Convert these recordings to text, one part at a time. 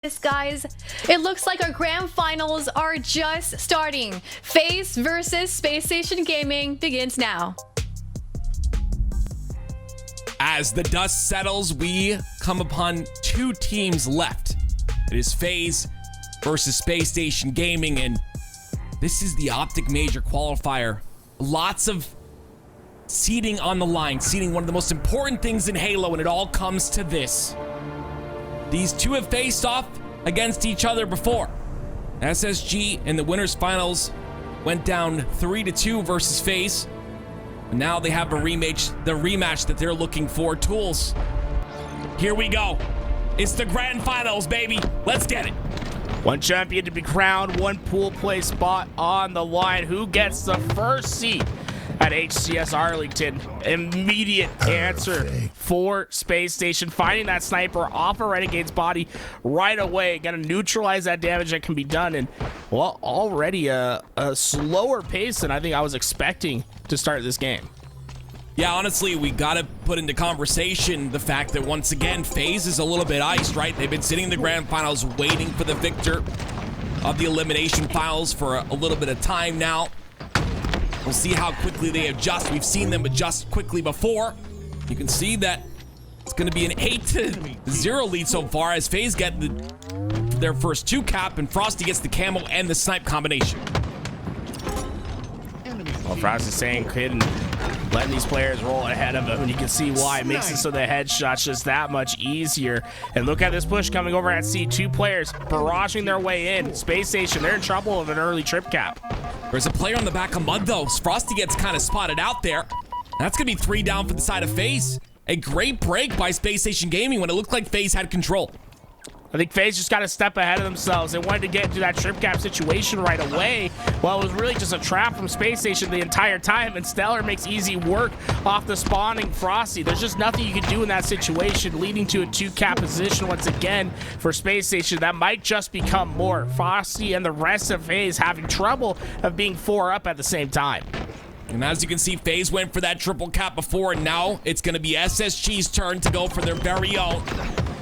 This, guys, it looks like our grand finals are just starting. Faze versus Space Station Gaming begins now. As the dust settles, we come upon two teams left. It is Faze versus Space Station Gaming, and this is the Optic Major Qualifier. Lots of seeding on the line, seeding one of the most important things in Halo, and it all comes to this. These two have faced off against each other before. SSG in the winners finals went down 3-2 versus Faze. And now they have a rematch that they're looking for. Tools. Here we go. It's the grand finals, baby. Let's get it. One champion to be crowned, one pool play spot on the line. Who gets the first seat at HCS Arlington? Immediate answer for Space Station. Finding that sniper off a Renegade's body right away. Gonna neutralize that damage that can be done. And, well, already a slower pace than I think I was expecting to start this game. Yeah, honestly, we gotta put into conversation the fact that once again, Faze is a little bit iced, right? They've been sitting in the grand finals waiting for the victor of the elimination finals for a little bit of time now. We'll see how quickly they adjust. We've seen them adjust quickly before. You can see that it's going to be an 8-0 lead so far as Faze get their first two cap and Frosty gets the camo and the snipe combination. Well, Frosty's saying couldn't letting these players roll ahead of him, and you can see why. It makes it so the headshot's just that much easier. And look at this push coming over at C. Two players barraging their way in. Space Station, they're in trouble of an early trip cap. There's a player on the back of Mud, though. Frosty gets kind of spotted out there. That's going to be 3 down for the side of Faze. A great break by Space Station Gaming when it looked like Faze had control. I think Faze just got a step ahead of themselves. They wanted to get into that trip cap situation right away. Well, it was really just a trap from Space Station the entire time, and Stellar makes easy work off the spawning Frosty. There's just nothing you can do in that situation, leading to a 2-cap position once again for Space Station. That might just become more. Frosty and the rest of Faze having trouble of being 4 up at the same time. And as you can see, Faze went for that triple cap before, and now it's going to be SSG's turn to go for their very own.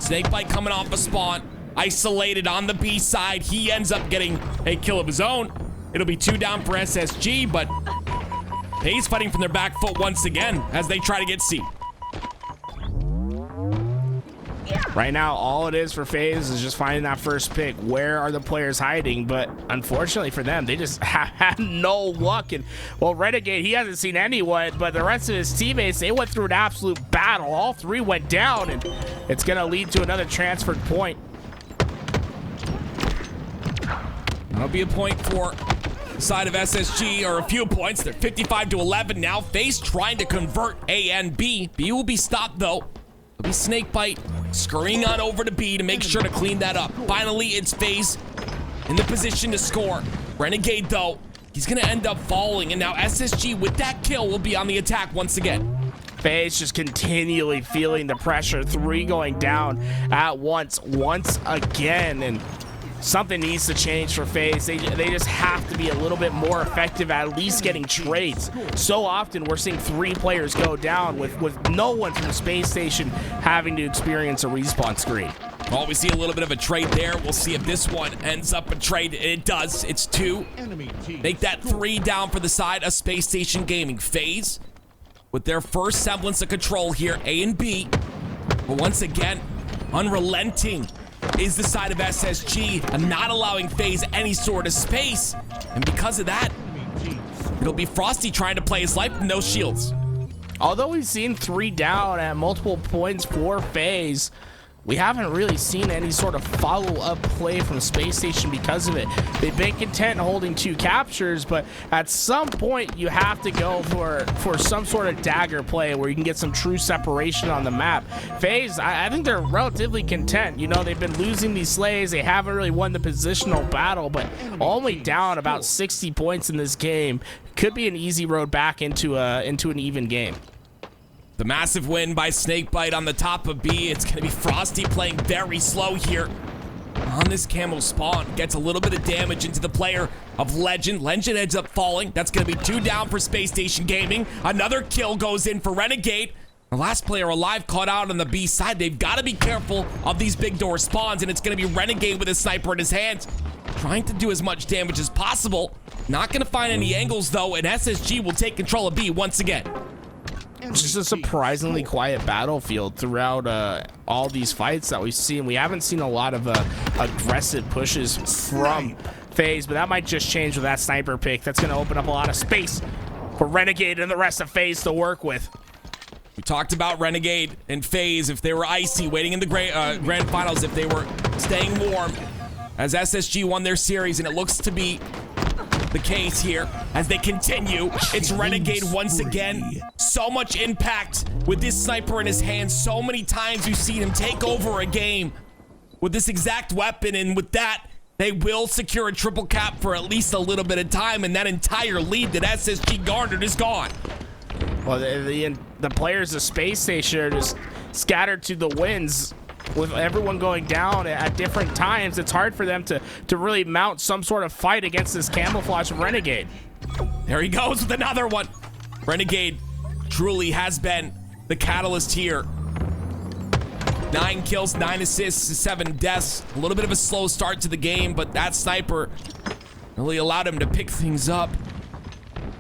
Snakebite coming off a spawn, isolated on the B side. He ends up getting a kill of his own. It'll be 2 down for SSG, but Faze fighting from their back foot once again as they try to get C. Right now, all it is for Faze is just finding that first pick. Where are the players hiding? But unfortunately for them, they just have had no luck. And, well, Renegade, he hasn't seen anyone, but the rest of his teammates, they went through an absolute battle. All 3 went down, and it's going to lead to another transferred point. That'll be a point for the side of SSG, or a few points. They're 55-11 now. Faze trying to convert A and B. B will be stopped, though. It'll be Snakebite scurrying on over to B to make sure to clean that up. Finally, it's Faze in the position to score. Renegade, though, he's going to end up falling, and now SSG with that kill will be on the attack once again. Faze just continually feeling the pressure. 3 going down at once again, and something needs to change for Faze. They just have to be a little bit more effective at least getting trades. So often we're seeing 3 players go down with no one from Space Station having to experience a respawn screen. Well, we see a little bit of a trade there. We'll see if this one ends up a trade. It does. It's 2. Make that 3 down for the side of Space Station Gaming. Faze with their first semblance of control here, A and B. But once again, unrelenting is the side of SSG, and not allowing Faze any sort of space. And because of that, it'll be Frosty trying to play his life with no shields. Although we've seen 3 down at multiple points for Faze, we haven't really seen any sort of follow-up play from Space Station because of it. They've been content holding 2 captures, but at some point you have to go for some sort of dagger play where you can get some true separation on the map. Faze, I think they're relatively content. You know, they've been losing these slays. They haven't really won the positional battle, but only down about 60 points in this game. Could be an easy road back into an even game. The massive win by Snakebite on the top of B. It's going to be Frosty playing very slow here on this camo spawn. Gets a little bit of damage into the player of Legend. Legend ends up falling. That's going to be 2 down for Space Station Gaming. Another kill goes in for Renegade. The last player alive caught out on the B side. They've got to be careful of these big door spawns, and it's going to be Renegade with a sniper in his hands, trying to do as much damage as possible. Not going to find any angles, though, and SSG will take control of B once again. It's just a surprisingly quiet battlefield throughout all these fights that we've seen. We haven't seen a lot of aggressive pushes from Faze, but that might just change with that sniper pick. That's going to open up a lot of space for Renegade and the rest of Faze to work with. We talked about Renegade and Faze, if they were icy, waiting in the grand finals, if they were staying warm, as SSG won their series, and it looks to be the case here as they continue. It's Renegade once again. So much impact with this sniper in his hand. So many times you've seen him take over a game with this exact weapon, and with that, they will secure a triple cap for at least a little bit of time, and that entire lead that SSG garnered is gone. Well, the players of Space Station are just scattered to the winds. With everyone going down at different times, it's hard for them to really mount some sort of fight against this camouflage of Renegade. There he goes with another one. Renegade truly has been the catalyst here. 9 kills, 9 assists, 7 deaths. A little bit of a slow start to the game, but that sniper really allowed him to pick things up.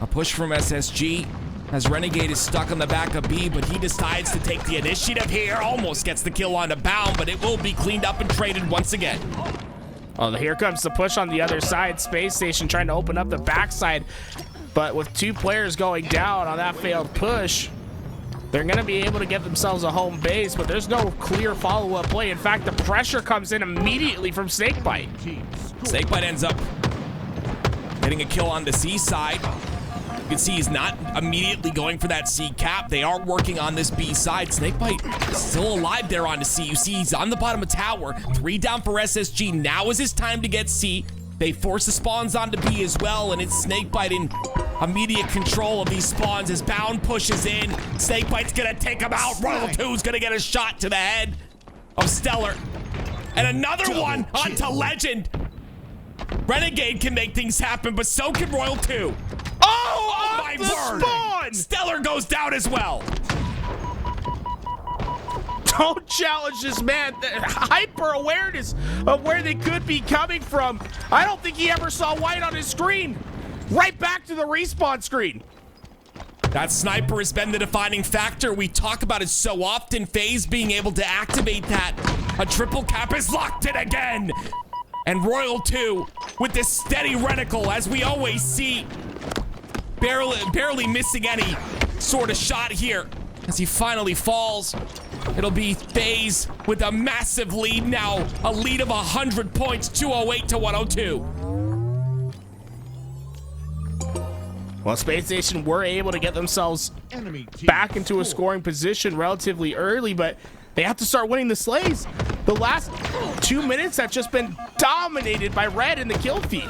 A push from SSG as Renegade is stuck on the back of B, but he decides to take the initiative here. Almost gets the kill on the bound, but it will be cleaned up and traded once again. Oh, here comes the push on the other side. Space Station trying to open up the backside, but with 2 players going down on that failed push, they're going to be able to get themselves a home base, but there's no clear follow-up play. In fact, the pressure comes in immediately from Snakebite. Snakebite ends up getting a kill on the C side. You can see he's not immediately going for that C cap. They are working on this B side. Snakebite still alive there on the C. You see he's on the bottom of tower. 3 down for SSG. Now is his time to get C. They force the spawns onto B as well, and it's Snakebite in immediate control of these spawns as Bound pushes in. Snakebite's gonna take him out. Royal 2's gonna get a shot to the head of Stellar. And another one onto Legend. Renegade can make things happen, but so can Royal 2. Oh my word! Spawn! Stellar goes down as well. Don't challenge this man. The hyper awareness of where they could be coming from. I don't think he ever saw white on his screen. Right back to the respawn screen. That sniper has been the defining factor. We talk about it so often. Faze being able to activate that. A triple cap is locked in again. And Royal 2 with this steady reticle, as we always see. Barely missing any sort of shot here as he finally falls. It'll be Faze with a massive lead now, a lead of 100 points, 208 to 102. Well, Space Station were able to get themselves back into a scoring position relatively early, but they have to start winning the slays. The last 2 minutes have just been dominated by Red in the kill feed.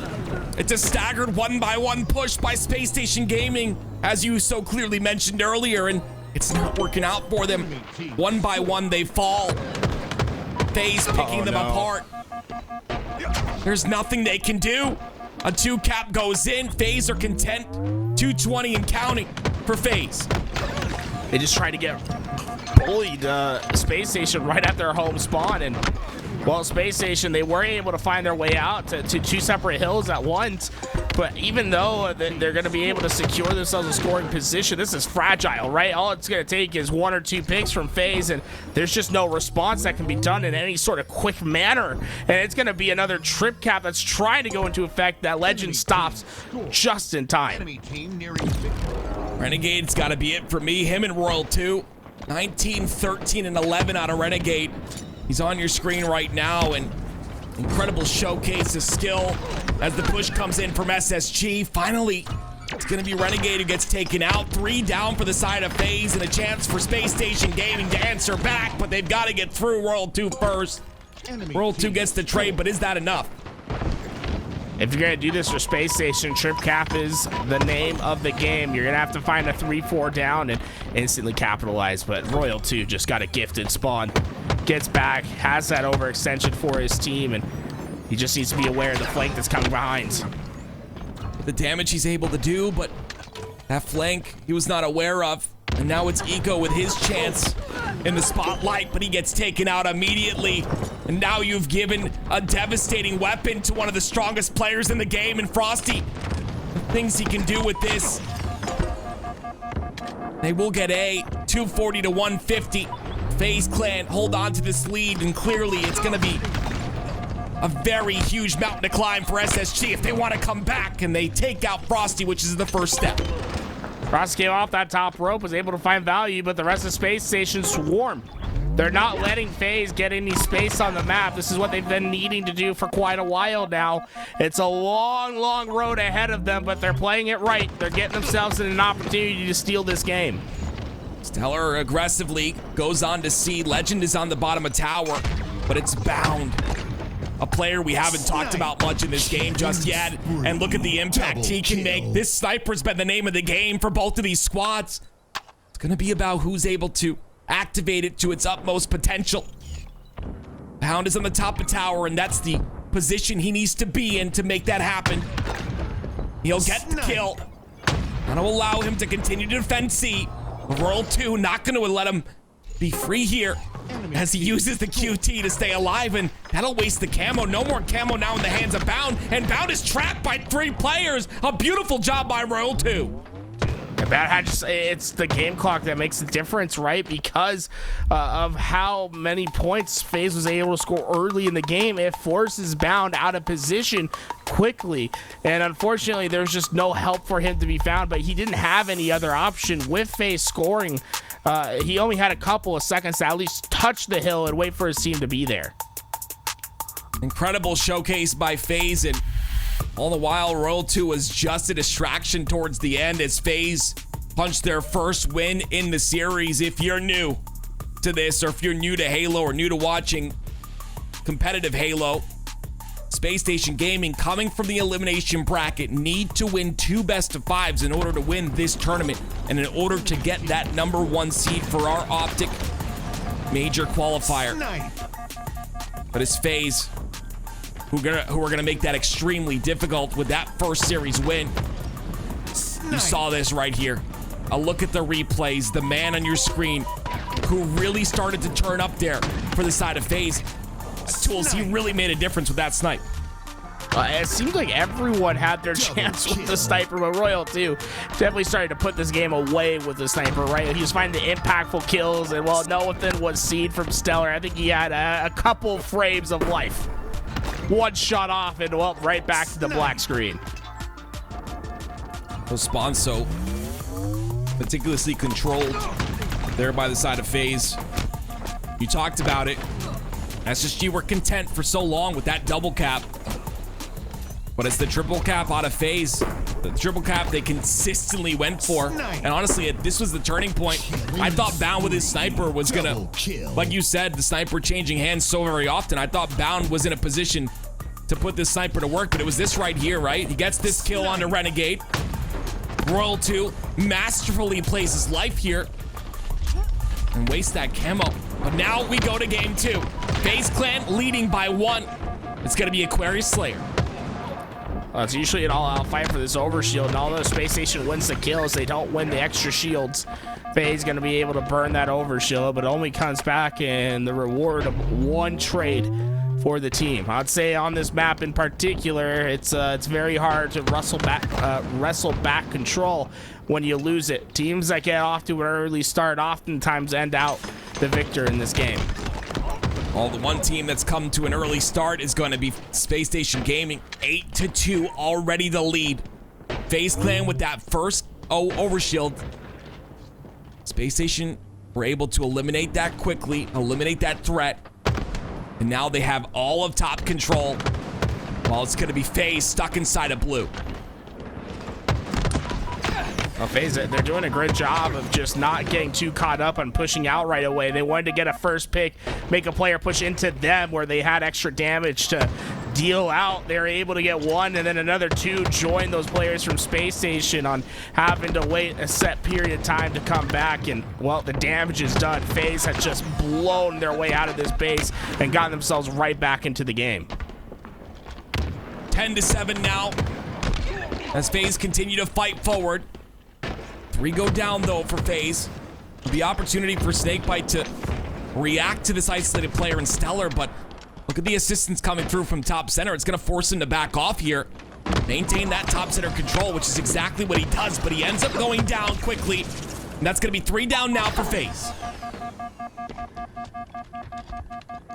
It's a staggered 1-by-1 push by Space Station Gaming, as you so clearly mentioned earlier, and it's not working out for them. 1 by 1, they fall. Faze picking them apart. There's nothing they can do. A 2 cap goes in. Faze are content. 220 and counting for Faze. They just try to get bullied Space Station right at their home spawn, and well, Space Station, they were able to find their way out to 2 separate hills at once, but even though they're going to be able to secure themselves a scoring position, this is fragile, right? All it's going to take is 1 or 2 picks from Faze, and there's just no response that can be done in any sort of quick manner, and it's going to be another trip cap that's trying to go into effect that Legend stops just in time. Renegade's got to be it for me. Him and Royal 2, 19, 13, and 11 out of Renegade. He's on your screen right now, and incredible showcase of skill as the push comes in from SSG. Finally, it's going to be Renegade who gets taken out. 3 down for the side of Faze, and a chance for Space Station Gaming to answer back, but they've got to get through Royal 2 first. Royal 2 gets the trade, but is that enough? If you're going to do this for Space Station, trip cap is the name of the game. You're going to have to find a 3-4 down and instantly capitalize, but Royal 2 just got a gifted spawn. Gets back, has that overextension for his team, and he just needs to be aware of the flank that's coming behind. The damage he's able to do, but that flank he was not aware of. And now it's Eco with his chance in the spotlight, but he gets taken out immediately. And now you've given a devastating weapon to one of the strongest players in the game, and Frosty, the things he can do with this. They will get a 240 to 150. FaZe Clan hold on to this lead, and clearly it's going to be a very huge mountain to climb for SSG if they want to come back, and they take out Frosty, which is the first step. Frosty came off that top rope, was able to find value, but the rest of Space Station swarmed. They're not letting FaZe get any space on the map. This is what they've been needing to do for quite a while now. It's a long, long road ahead of them, but they're playing it right. They're getting themselves in an opportunity to steal this game. Stellar aggressively goes on to C. Legend is on the bottom of tower, but it's Bound. A player we haven't talked about much in this game just yet. And look at the impact he can make. This sniper's been the name of the game for both of these squads. It's going to be about who's able to activate it to its utmost potential. Bound is on the top of tower, and that's the position he needs to be in to make that happen. He'll get the kill. Gonna allow him to continue to defend C. Royal 2 not going to let him be free here as he uses the QT to stay alive, and that'll waste the camo. No more camo now in the hands of Bound, and Bound is trapped by 3 players. A beautiful job by Royal 2. It's the game clock that makes the difference, right? Because of how many points FaZe was able to score early in the game, it forces Bound out of position quickly. And unfortunately, there's just no help for him to be found, but he didn't have any other option with FaZe scoring. He only had a couple of seconds to at least touch the hill and wait for his team to be there. Incredible showcase by FaZe, and all the while, Royal 2 was just a distraction towards the end as FaZe punched their first win in the series. If you're new to this, or if you're new to Halo or new to watching competitive Halo, Space Station Gaming, coming from the elimination bracket, need to win 2 best-of-5s in order to win this tournament and in order to get that #1 seed for our Optic Major Qualifier. But it's FaZe who are gonna make that extremely difficult with that first series win. You saw this right here. A look at the replays. The man on your screen who really started to turn up there for the side of FaZe. Tools, he really made a difference with that snipe. It seems like everyone had their chance with the sniper, but Royal 2 definitely started to put this game away with the sniper, right? He was finding the impactful kills, and while nothing was seen from Stellar, I think he had a couple frames of life. One shot off, and well, right back to the black screen. Sponso meticulously controlled there by the side of FaZe. You talked about it. SSG were content for so long with that double cap. But it's the triple cap out of FaZe. The triple cap they consistently went for. And honestly, this was the turning point. I thought Bound with his sniper was gonna, like you said, the sniper changing hands so very often. I thought Bound was in a position to put this sniper to work, but it was this right here, right? He gets this kill on the Renegade. Royal 2 masterfully plays his life here and wastes that camo. But now we go to game 2. FaZe Clan leading by 1. It's gonna be Aquarius Slayer. It's usually an all-out fight for this overshield, and although Space Station wins the kills, they don't win the extra shields. FaZe going to be able to burn that overshield, but it only comes back in the reward of 1 trade for the team. I'd say on this map in particular, it's very hard to wrestle back control when you lose it. Teams that get off to an early start oftentimes end out the victor in this game. Well, the one team that's come to an early start is going to be Space Station Gaming. 8-2, already the lead. FaZe Clan with that first overshield. Space Station were able to eliminate that quickly, eliminate that threat. And now they have all of top control. Well, it's going to be FaZe stuck inside of blue. Well, FaZe, they're doing a great job of just not getting too caught up on pushing out right away. They wanted to get a first pick, make a player push into them where they had extra damage to deal out. They were able to get 1, and then another 2 join those players from Space Station on having to wait a set period of time to come back. And, well, the damage is done. FaZe has just blown their way out of this base and gotten themselves right back into the game. 10-7 now as FaZe continue to fight forward. 3 go down, though, for FaZe. The opportunity for Snakebite to react to this isolated player in Stellar, but look at the assistance coming through from top center. It's going to force him to back off here. Maintain that top center control, which is exactly what he does, but he ends up going down quickly. And that's going to be 3 down now for Faze.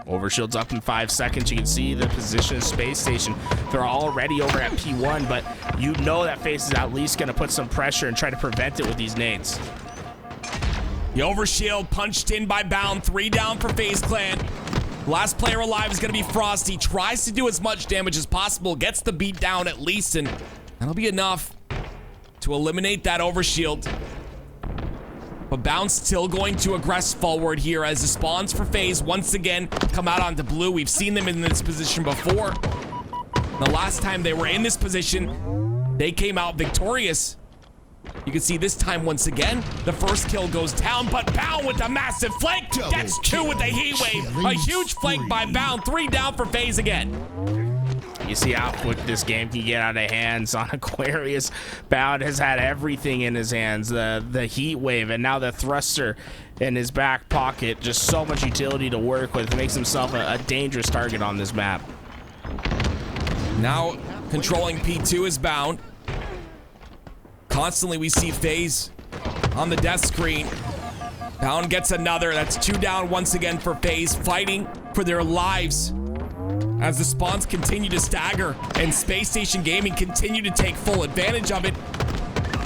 Overshield's up in 5 seconds. You can see the position of Space Station. They're already over at P1, but you know that Faze is at least going to put some pressure and try to prevent it with these nades. The overshield punched in by Bound. 3 down for Faze Clan. Last player alive is going to be Frosty. Tries to do as much damage as possible. Gets the beat down at least, and that'll be enough to eliminate that overshield. But Bound's still going to aggress forward here as the spawns for Faze once again come out onto blue. We've seen them in this position before. The last time they were in this position, they came out victorious. You can see this time once again, the first kill goes down, but Bound with a massive flank. That's 2 with the heat wave. A huge flank by Bound. 3 down for Faze again. You see how quick this game can get out of hands on Aquarius. Bound has had everything in his hands, the heat wave and now the thruster in his back pocket. Just so much utility to work with. Makes himself a dangerous target on this map. Now controlling P2 is Bound. Constantly we see Faze on the death screen. Bound gets another. That's 2 down once again for Faze, fighting for their lives as the spawns continue to stagger and Space Station Gaming continue to take full advantage of it.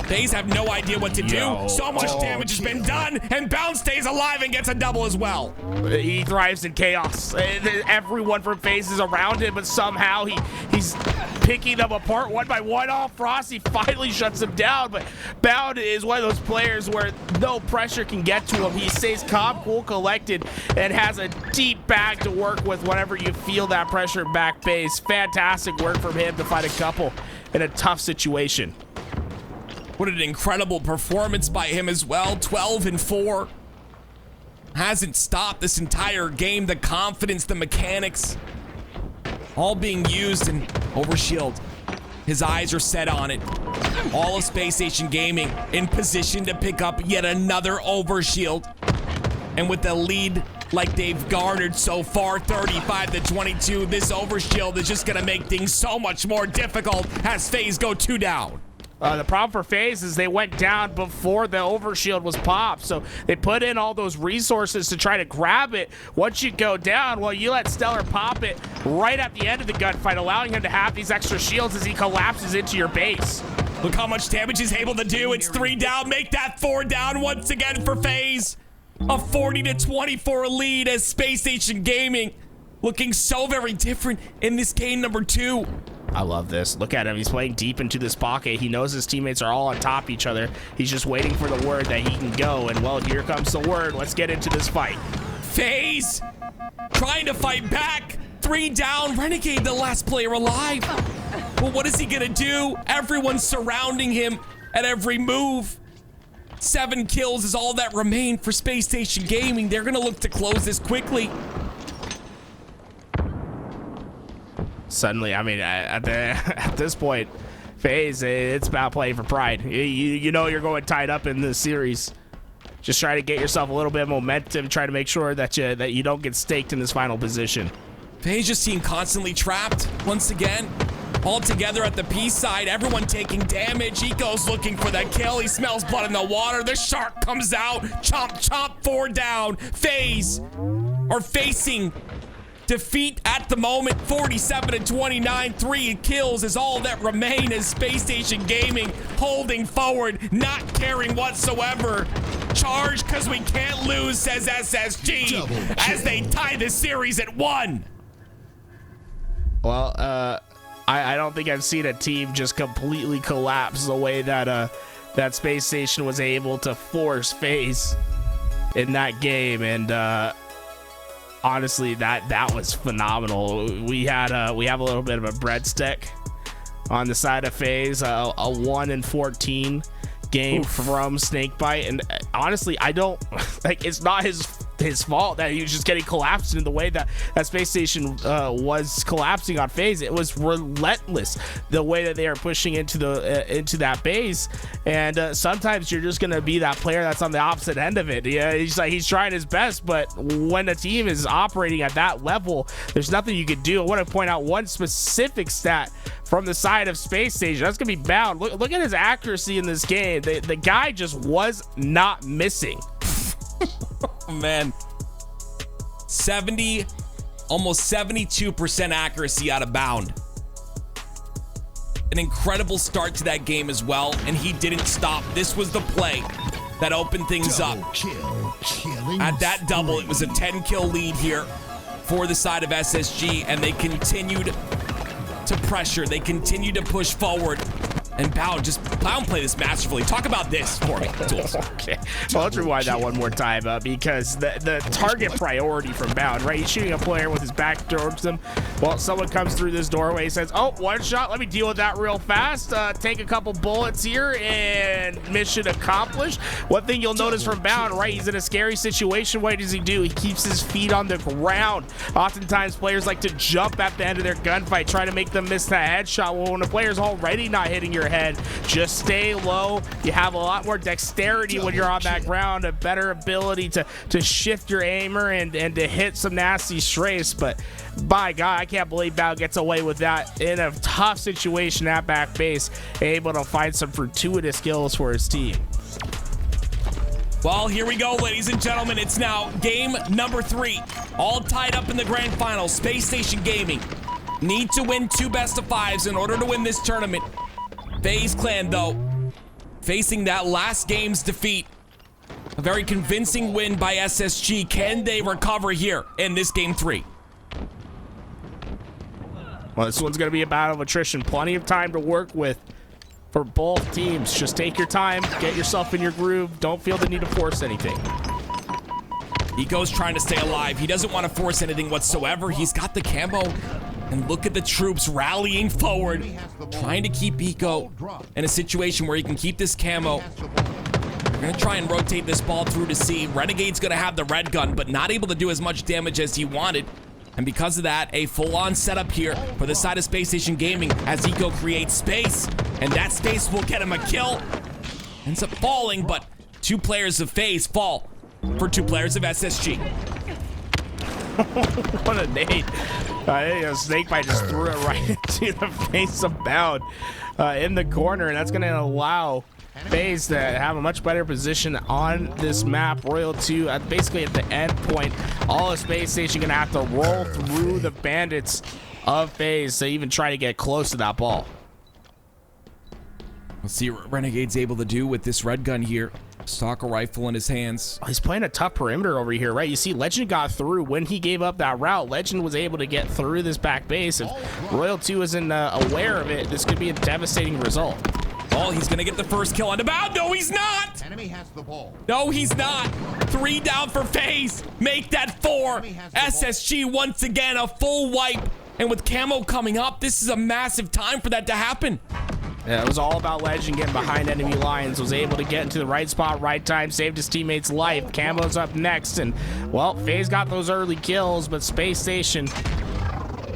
Faze have no idea what to do. So much damage has been done, and Bound stays alive and gets a double as well. He thrives in chaos. Everyone from Faze is around him, but somehow he's picking them apart one by one. Oh, Frosty finally shuts him down, but Bound is one of those players where no pressure can get to him. He stays calm, cool, collected, and has a deep bag to work with whenever you feel that pressure back base. Fantastic work from him to find a couple in a tough situation. What an incredible performance by him as well. 12-4. Hasn't stopped this entire game. The confidence, the mechanics, all being used in Overshield. His eyes are set on it. All of Space Station Gaming in position to pick up yet another Overshield. And with the lead like they've garnered so far, 35-22, this Overshield is just gonna make things so much more difficult as Faze go 2 down. The problem for Faze is they went down before the overshield was popped, so they put in all those resources to try to grab it. Once you go down, well, you let Stellar pop it right at the end of the gunfight, allowing him to have these extra shields as he collapses into your base. Look how much damage he's able to do. It's 3 down. Make that 4 down once again for Faze. A 40-24 lead as Space Station Gaming looking so very different in this game number 2. I love this. Look at him. He's playing deep into this pocket. He knows his teammates are all on top of each other. He's just waiting for the word that he can go. And, well, here comes the word. Let's get into this fight. Faze trying to fight back. 3 down. Renegade, the last player alive. Well, what is he going to do? Everyone's surrounding him at every move. 7 kills is all that remain for Space Station Gaming. They're going to look to close this quickly. Suddenly, I mean, at this point, Faze, it's about playing for pride. You know you're going tied up in this series. Just try to get yourself a little bit of momentum. Try to make sure that you don't get staked in this final position. Faze just seemed constantly trapped once again. All together at the P side, everyone taking damage. Eco's looking for that kill. He smells blood in the water. The shark comes out. Chomp, chomp, 4 down. Faze are facing defeat at the moment. 47-29. 3 kills is all that remain as Space Station Gaming holding forward, not caring whatsoever. Charge because we can't lose, says SSG, as they tie the series at 1. Well, I don't think I've seen a team just completely collapse the way that that Space Station was able to force Faze in that game, and honestly, that was phenomenal. We have a little bit of a breadstick on the side of Faze, a 1-14 game from Snakebite, and honestly, I don't like. It's not his his fault that he was just getting collapsed in the way that Space Station was collapsing on Faze. It was relentless the way that they are pushing into that base, and sometimes you're just gonna be that player that's on the opposite end of it. Yeah, he's trying his best, but when a team is operating at that level, there's nothing you can do. I want to point out one specific stat from the side of Space Station. That's gonna be Bound. Look at his accuracy in this game. The guy just was not missing. Oh, man, 70, almost 72% accuracy out of Bound. An incredible start to that game as well, and he didn't stop. This was the play that opened things up. At that double, it was a 10-kill lead here for the side of SSG, and they continued to pressure. They continued to push forward. And Bound play this masterfully. Talk about this for me, Tools. Okay, well, let's rewind that one more time because the target priority from Bound, right? He's shooting a player with his back towards them. Well, someone comes through this doorway, says, oh, one shot, let me deal with that real fast. Take a couple bullets here, and mission accomplished. One thing you'll notice from Bound, right? He's in a scary situation. What does he do? He keeps his feet on the ground. Oftentimes, players like to jump at the end of their gunfight, try to make them miss that headshot. Well, when a player's already not hitting your head, just stay low. You have a lot more dexterity when you're on that ground, a better ability to shift your aimer and to hit some nasty strays. But by God, I can't believe Bound gets away with that in a tough situation at back base, able to find some fortuitous kills for his team. Well, here we go, ladies and gentlemen. It's now game number 3, all tied up in the grand final. Space Station Gaming need to win 2 best-of-5s in order to win this tournament. Faze Clan, though, facing that last game's defeat. A very convincing win by SSG. Can they recover here in this game 3? Well, this one's going to be a battle of attrition. Plenty of time to work with for both teams. Just take your time, get yourself in your groove. Don't feel the need to force anything. Eco's trying to stay alive. He doesn't want to force anything whatsoever. He's got the camo. And look at the troops rallying forward, trying to keep Eco in a situation where he can keep this camo. We're going to try and rotate this ball through to C. Renegade's going to have the red gun, but not able to do as much damage as he wanted. And because of that, a full-on setup here for the side of Space Station Gaming as Eco creates space. And that space will get him a kill. Ends up falling, but 2 players of Faze fall for 2 players of SSG. What a nade. Snakebite just threw it right into the face of Bound in the corner, and that's going to allow Faze to have a much better position on this map. Royal 2 basically at the end point. All of Space Station going to have to roll through the bandits of Faze to even try to get close to that ball. Let's see what Renegade's able to do with this red gun here. Stalker rifle in his hands. He's playing a tough perimeter over here, right? You see Legend got through when he gave up that route. Legend was able to get through this back base. If Royal 2 isn't aware of it, this could be a devastating result. Oh, he's gonna get the first kill on the Bound. No, he's not. Enemy has the ball. No, he's not. 3 down for Faze. Make that 4. SSG once again a full wipe. And with camo coming up, this is a massive time for that to happen. Yeah, it was all about Legend getting behind enemy lines, was able to get into the right spot, right time, saved his teammate's life. Camo's up next, and, well, Faze got those early kills, but Space Station,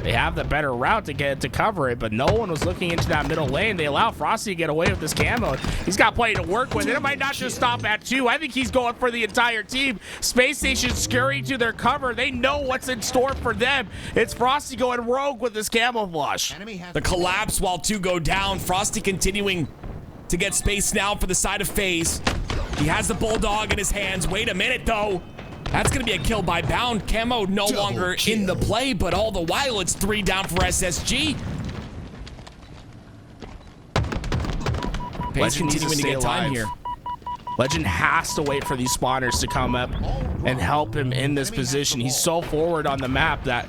they have the better route to cover it, but no one was looking into that middle lane. They allow Frosty to get away with this camo. He's got plenty to work with. It might not just stop at 2. I think he's going for the entire team. Space Station scurrying to their cover. They know what's in store for them. It's Frosty going rogue with this camouflage. The collapse while 2 go down. Frosty continuing to get space now for the side of Faze. He has the Bulldog in his hands. Wait a minute, though. That's going to be a kill by Bound. Camo no longer in the play, but all the while it's 3 down for SSG. Legend needs to stay time here. Legend has to wait for these spawners to come up and help him in this position. He's so forward on the map that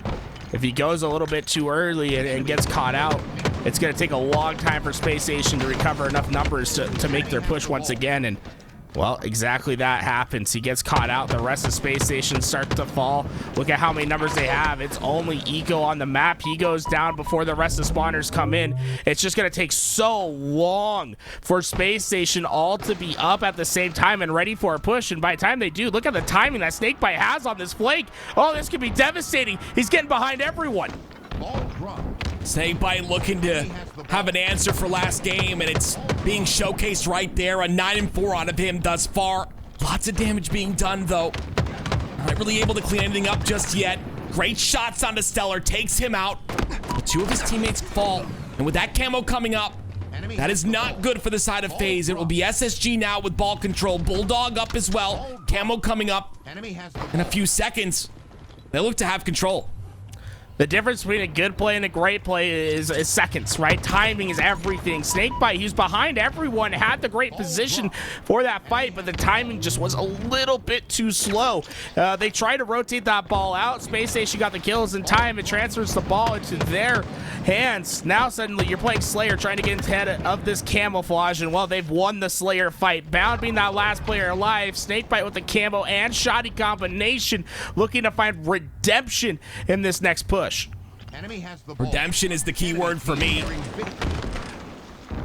if he goes a little bit too early and gets caught out, it's going to take a long time for Space Station to recover enough numbers to make their push once again. And Well, exactly that happens. He gets caught out. The rest of Space Station starts to fall. Look at how many numbers they have. It's only Eco on the map. He goes down before the rest of spawners come in. It's just going to take so long for Space Station all to be up at the same time and ready for a push. And by the time they do, look at the timing that Snakebite has on this flank. Oh, this could be devastating. He's getting behind everyone. Snakebite looking to have an answer for last game, and it's being showcased right there. A 9-4 out of him thus far. Lots of damage being done, though. Not really able to clean anything up just yet. Great shots onto Stellar, takes him out. But 2 of his teammates fall, and with that camo coming up, that is not good for the side of Faze. It will be SSG now with ball control. Bulldog up as well. Camo coming up in a few seconds. They look to have control. The difference between a good play and a great play is seconds, right? Timing is everything. Snakebite, he was behind everyone, had the great position for that fight, but the timing just was a little bit too slow. They tried to rotate that ball out. Space Station got the kills in time. It transfers the ball into their hands. Now suddenly you're playing Slayer, trying to get into head of this camouflage, and well, they've won the Slayer fight. Bound being that last player alive. Snakebite with the camo and shoddy combination, looking to find redemption in this next push. Redemption is the key word for me.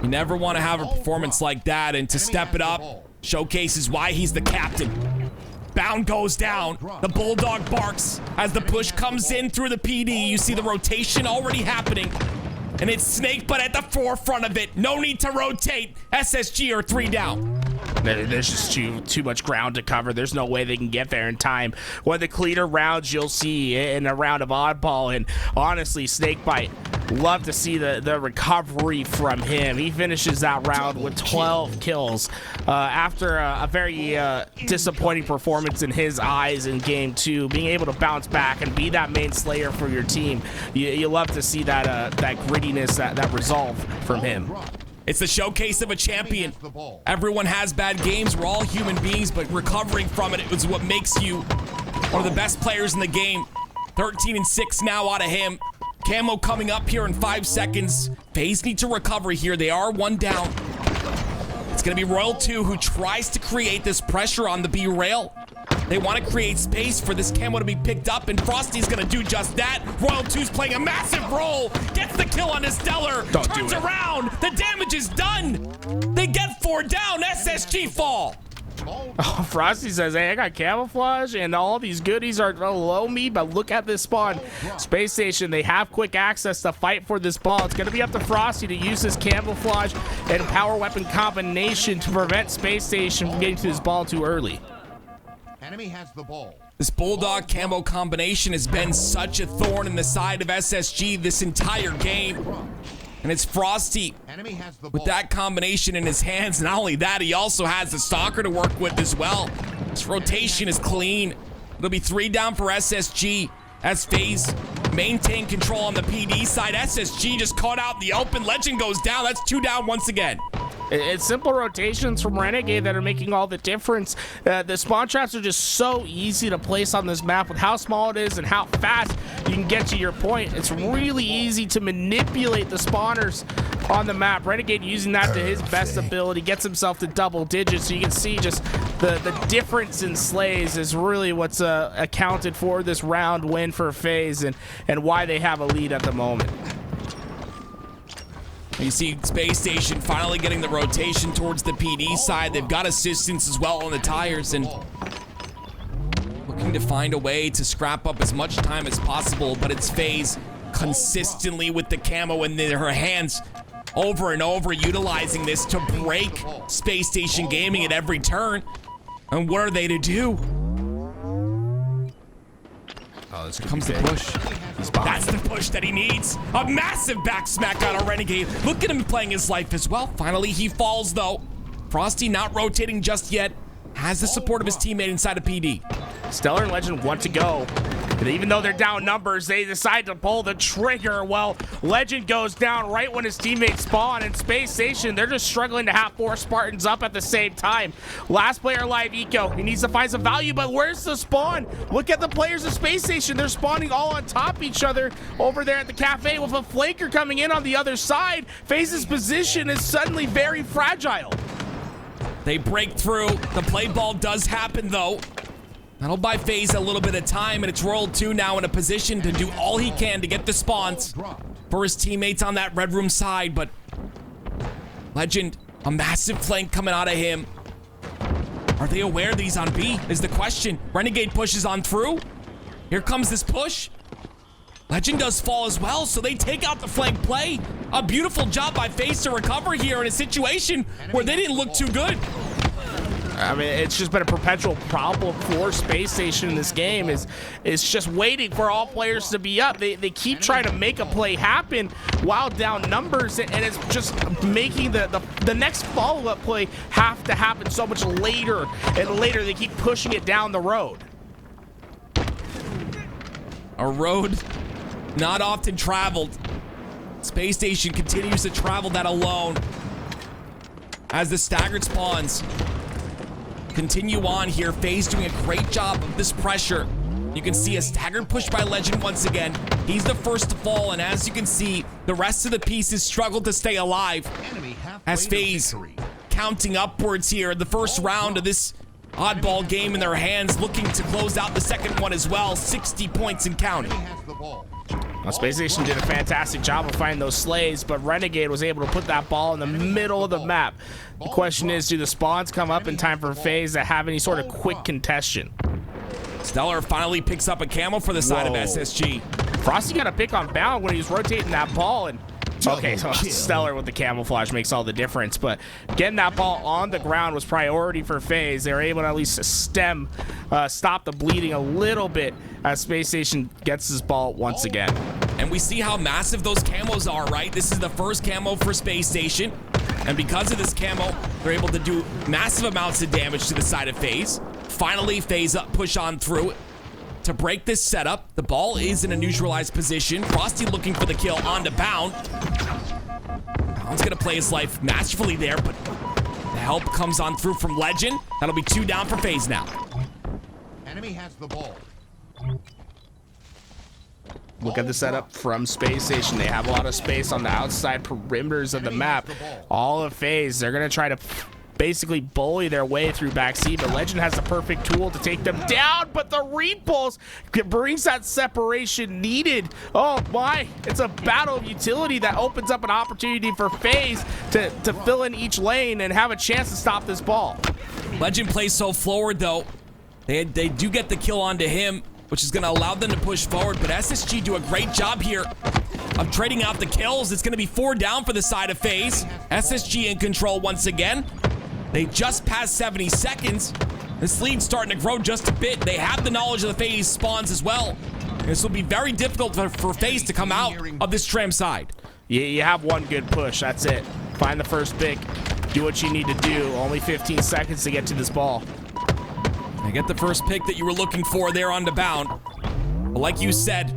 You never want to have a performance like that, and to step it up showcases why he's the captain. Bound goes down. The Bulldog barks as the push comes in through the PD. You see the rotation already happening, and it's Snakebite at the forefront of it. No need to rotate. SSG are 3 down. There's just too much ground to cover. There's no way they can get there in time. One of the cleaner rounds you'll see in a round of Oddball, and honestly, Snakebite, love to see the recovery from him. He finishes that round with 12 kills after a very disappointing performance in his eyes in game 2. Being able to bounce back and be that main Slayer for your team, you love to see that grittiness, that resolve from him. It's the showcase of a champion. Everyone has bad games. We're all human beings, but recovering from it is what makes you one of the best players in the game. 13-6 now out of him. Camo coming up here in 5 seconds. Faze need to recover here. They are 1 down. It's going to be Royal 2 who tries to create this pressure on the B rail. They want to create space for this camo to be picked up, and Frosty's going to do just that. Royal 2's playing a massive role. Gets the kill on his Stellar. Turns around. The damage is done. They get 4 down. SSG fall. Oh, Frosty says, hey, I got camouflage and all these goodies are below me, but look at this spawn. Space Station, they have quick access to fight for this ball. It's going to be up to Frosty to use his camouflage and power weapon combination to prevent Space Station from getting to this ball too early. Enemy has the ball. This Bulldog camo combination has been such a thorn in the side of SSG this entire game. And it's Frosty with that combination in his hands. Not only that, he also has the Stalker to work with as well. This rotation is clean. It'll be 3 down for SSG as Faze maintain control on the PD side. SSG just caught out in the open. Legend goes down. That's 2 down once again. It's simple rotations from Renegade that are making all the difference. The spawn traps are just so easy to place on this map with how small it is and how fast you can get to your point. It's really easy to manipulate the spawners on the map. Renegade using that to his best ability, gets himself to double digits. So you can see just the difference in slays is really what's accounted for this round win for Faze and why they have a lead at the moment. You see Space Station finally getting the rotation towards the PD side. They've got assistance as well on the tires and looking to find a way to scrap up as much time as possible, but it's Faze consistently with the camo in her hands over and over, utilizing this to break Space Station Gaming at every turn. And what are they to do? Oh, this Here comes the push. That's the push that he needs. A massive back smack on a Renegade. Look at him playing his life as well. Finally, he falls, though. Frosty not rotating just yet. Has the support of his teammate inside of PD. Stellar and Legend want to go. And even though they're down numbers, they decide to pull the trigger. Well, Legend goes down right when his teammates spawn. And Space Station, they're just struggling to have 4 Spartans up at the same time. Last player alive, Eco. He needs to find some value, but where's the spawn? Look at the players of Space Station. They're spawning all on top of each other over there at the cafe with a flanker coming in on the other side. Faze's position is suddenly very fragile. They break through. The play ball does happen, though. That'll buy Faze a little bit of time, and it's Royal 2 now in a position to do all he can to get the spawns for his teammates on that red room side, but Legend, a massive flank coming out of him. Are they aware that he's on B is the question. Renegade pushes on through. Here comes this push. Legend does fall as well, so they take out the flank play. A beautiful job by Faze to recover here in a situation where they didn't look too good. I mean, it's just been a perpetual problem for Space Station in this game. Is just waiting for all players to be up. They keep trying to make a play happen while down numbers, and it's just making the next follow-up play have to happen so much later and later. They keep pushing it down the road. A road not often traveled. Space Station continues to travel that alone as the staggered spawns continue on here. Faze doing a great job of this pressure. You can see a staggered push by Legend once again. He's the first to fall, and as you can see, the rest of the pieces struggle to stay alive as Faze counting upwards here. The first round of this oddball game in their hands, looking to close out the second one as well. 60 points and counting. Well, Space Station did a fantastic job of finding those slays, but Renegade was able to put that ball in the middle of the map. The question is, do the spawns come up in time for Faze to have any sort of quick contention? Stellar finally picks up a camo for the side of SSG. Frosty got a pick on Bound when he was rotating that ball, and okay, so Stellar with the camouflage makes all the difference, but getting that ball on the ground was priority for Faze. They were able to at least stop the bleeding a little bit as Space Station gets his ball once again. And we see how massive those camos are, right? This is the first camo for Space Station, and because of this camo, they're able to do massive amounts of damage to the side of Faze. Finally, Faze push on through to break this setup. The ball is in a neutralized position. Frosty looking for the kill onto Bound. Bound's gonna play his life masterfully there, but the help comes on through from Legend. That'll be 2 down for Faze now. Enemy has the ball. Look at the setup from Space Station. They have a lot of space on the outside perimeters of the map. All of Faze, they're gonna try to basically bully their way through backseat, but Legend has the perfect tool to take them down, but the repulse brings that separation needed. Oh my, it's a battle of utility that opens up an opportunity for Faze to fill in each lane and have a chance to stop this ball. Legend plays so forward though. They do get the kill onto him, which is gonna allow them to push forward, but SSG do a great job here of trading out the kills. It's gonna be 4 down for the side of Faze. SSG in control once again. They just passed 70 seconds. This lead's starting to grow just a bit. They have the knowledge of the Faze spawns as well. This will be very difficult for Faze to come out of this tram side. You have one good push, that's it. Find the first pick, do what you need to do. Only 15 seconds to get to this ball. They get the first pick that you were looking for there on the Bound. But like you said,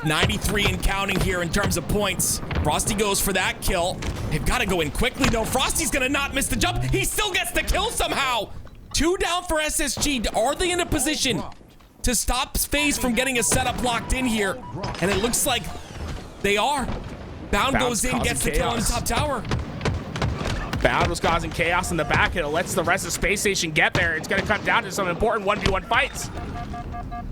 93 and counting here in terms of points. Frosty goes for that kill. They've got to go in quickly though. Frosty's gonna not miss the jump. He still gets the kill somehow. 2 down for SSG. Are they in a position to stop Faze from getting a setup locked in here? And it looks like they are. Bound goes in, gets the kill on the top tower. Bound was causing chaos in the back, and it lets the rest of Space Station get there. It's going to come down to some important 1v1 fights.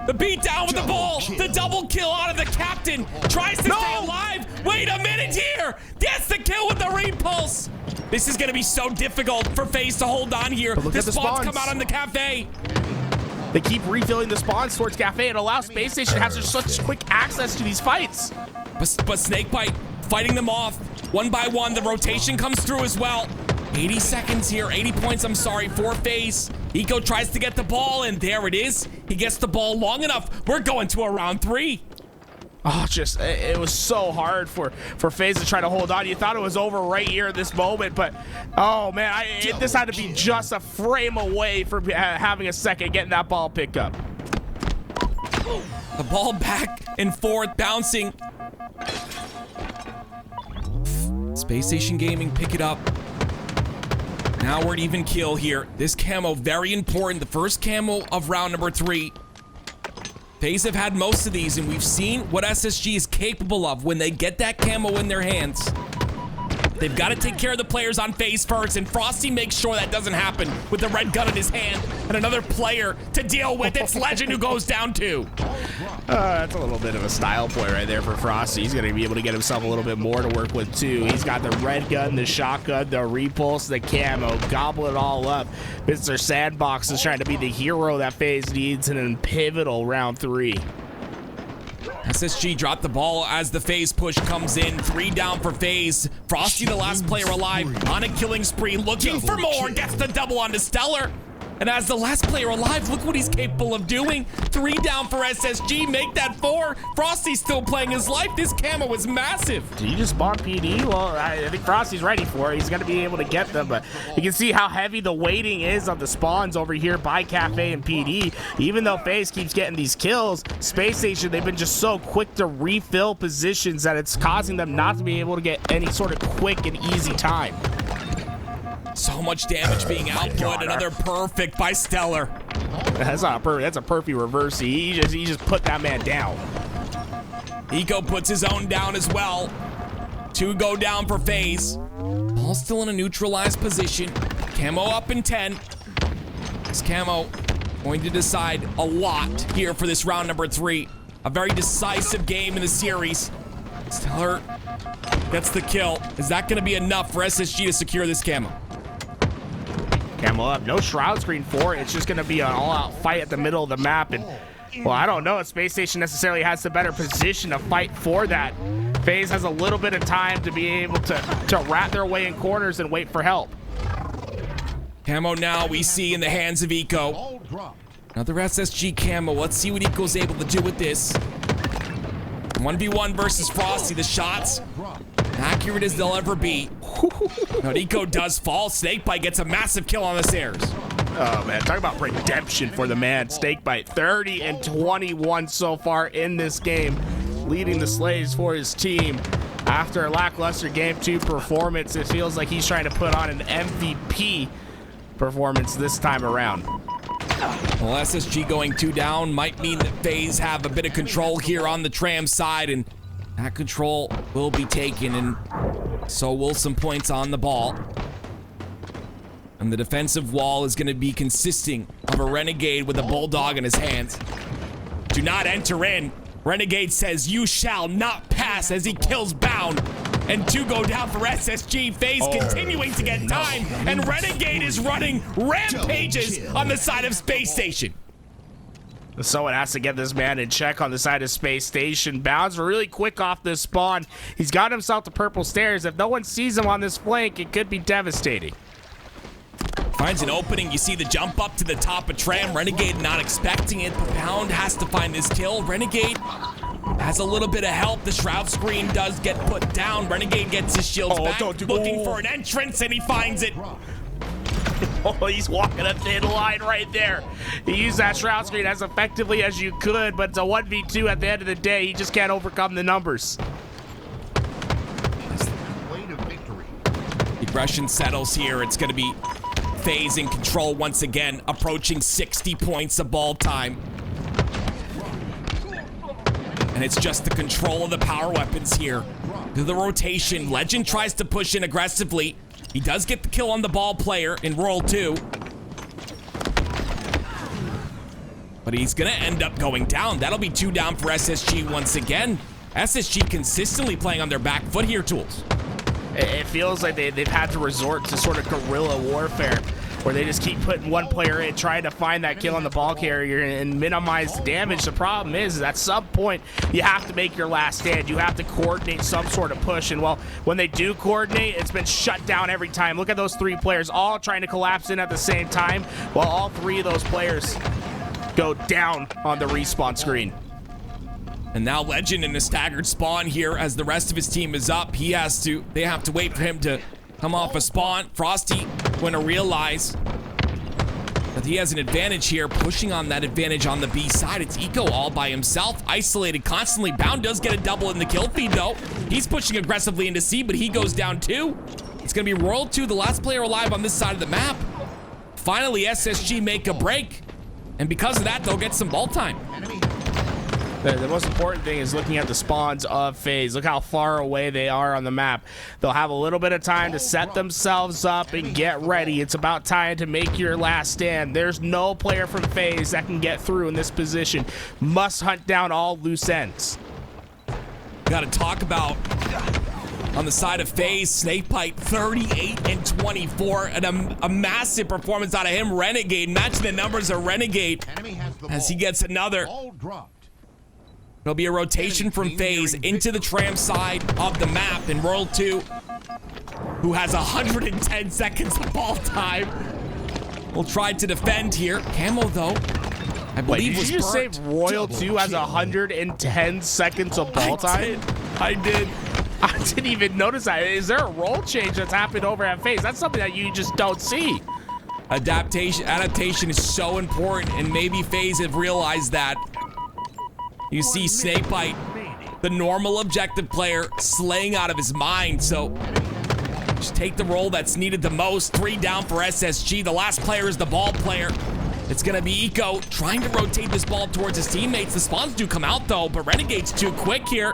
The beat down with the ball. The double kill out of the captain. Tries to stay alive. Wait a minute here. Gets the kill with the repulse. This is going to be so difficult for Faze to hold on here. The spawns come out on the cafe. They keep refilling the spawns towards cafe. It allows Space Station to have such quick access to these fights. But Snakebite fighting them off one by one. The rotation comes through as well. 80 seconds here. 80 points, I'm sorry, for Faze. Eco tries to get the ball, and there it is. He gets the ball long enough. We're going to a round 3. Oh, it was so hard for Faze to try to hold on. You thought it was over right here at this moment, but oh man, this had to be just a frame away from having a second, getting that ball picked up. The ball back and forth, bouncing. Space Station Gaming pick it up. Now we're at even kill here. This camo, very important. The first camo of round number 3. Faze have had most of these, and we've seen what SSG is capable of when they get that camo in their hands. They've got to take care of the players on Faze first, and Frosty makes sure that doesn't happen with the red gun in his hand and another player to deal with. It's Legend who goes down too. That's a little bit of a style play right there for Frosty. He's going to be able to get himself a little bit more to work with too. He's got the red gun, the shotgun, the repulse, the camo, gobble it all up. Mr. Sandbox is trying to be the hero that Faze needs in a pivotal round 3. SSG dropped the ball as the Faze push comes in. 3 down for Faze. Frosty, the last player alive, on a killing spree, looking for more. Gets the double onto Stellar. And as the last player alive, look what he's capable of doing. 3 down for SSG. Make that 4. Frosty's still playing his life. This camo is massive. Did you just spawn PD? Well, I think Frosty's ready for it. He's going to be able to get them, but you can see how heavy the weighting is on the spawns over here by Cafe and PD. Even though Faze keeps getting these kills, Space Station, they've been just so quick to refill positions that it's causing them not to be able to get any sort of quick and easy time. So much damage being output. Another perfect by Stellar. That's not a perfect. That's a perfect reverse. He just put that man down. Eco puts his own down as well. 2 go down for Faze. Ball still in a neutralized position. Camo up in 10. This camo going to decide a lot here for this round number 3. A very decisive game in the series. Stellar gets the kill. Is that going to be enough for SSG to secure this camo? Camo up, no shroud screen for it. It's just going to be an all-out fight at the middle of the map. And, well, I don't know if Space Station necessarily has the better position to fight for that. Faze has a little bit of time to be able to wrap their way in corners and wait for help. Camo now we see in the hands of Eco. Another SSG camo. Let's see what Eco's able to do with this. 1v1 versus Frosty. The shots accurate as they'll ever be. Now Eco does fall. Snakebite gets a massive kill on the stairs. Oh man, talk about redemption for the man. Snakebite 30 and 21 so far in this game, leading the slaves for his team. After a lackluster game 2 performance, it feels like he's trying to put on an MVP performance this time around. Well, SSG going 2 down might mean that Faze have a bit of control here on the tram side, and that control will be taken, and so will some points on the ball. And the defensive wall is going to be consisting of a Renegade with a Bulldog in his hands. Do not enter in. Renegade says, "You shall not pass," as he kills Bound. And 2 go down for SSG. Faze continuing to get time, and Renegade is running rampages on the side of Space Station. Someone has to get this man in check on the side of Space Station. Bounds really quick off this spawn. He's got himself the purple stairs. If no one sees him on this flank, it could be devastating. Finds an opening. You see the jump up to the top of tram. Renegade not expecting it, but Bound has to find this kill. Renegade has a little bit of help. The shroud screen does get put down. Renegade gets his shields back, looking for an entrance, and he finds it. Oh, he's walking a thin line right there. He used that shroud screen as effectively as you could, but it's a 1v2 at the end of the day. He just can't overcome the numbers. Aggression settles here. It's going to be Faze in control once again, approaching 60 points of ball time. And it's just the control of the power weapons here. To the rotation, Legend tries to push in aggressively. He does get the kill on the ball player in Roll 2. But he's gonna end up going down. That'll be 2 down for SSG once again. SSG consistently playing on their back foot here, Tools. It feels like they've had to resort to sort of guerrilla warfare, where they just keep putting one player in, trying to find that kill on the ball carrier and minimize the damage. The problem is at some point, you have to make your last stand. You have to coordinate some sort of push. And well, when they do coordinate, it's been shut down every time. Look at those 3 players all trying to collapse in at the same time, while all 3 of those players go down on the respawn screen. And now Legend in a staggered spawn here as the rest of his team is up. They have to wait for him to come off a spawn. Frosty going to realize that he has an advantage here, pushing on that advantage on the B side. It's Eco all by himself, isolated constantly. Bound does get a double in the kill feed though. He's pushing aggressively into C, but he goes down too. It's going to be Royal 2, the last player alive on this side of the map. Finally, SSG make a break. And because of that, they'll get some ball time. The most important thing is looking at the spawns of Faze. Look how far away they are on the map. They'll have a little bit of time to set themselves up and get ready. It's about time to make your last stand. There's no player from Faze that can get through in this position. Must hunt down all loose ends. Got to talk about on the side of Faze, Snakebite 38 and 24, and a massive performance out of him. Renegade matching the numbers of Renegade as he gets another. It'll be a rotation from Faze into the tram side of the map, and Royal 2, who has 110 seconds of ball time, will try to defend here. Camo, though, I believe was burnt. Did you just say Royal 2 has 110 seconds of ball time? I did. I didn't even notice that. Is there a role change that's happened over at Faze? That's something that you just don't see. Adaptation is so important, and maybe Faze have realized that. You see Snakebite, the normal objective player, slaying out of his mind. So just take the role that's needed the most. 3 down for SSG. The last player is the ball player. It's going to be Eco trying to rotate this ball towards his teammates. The spawns do come out, though, but Renegade's too quick here.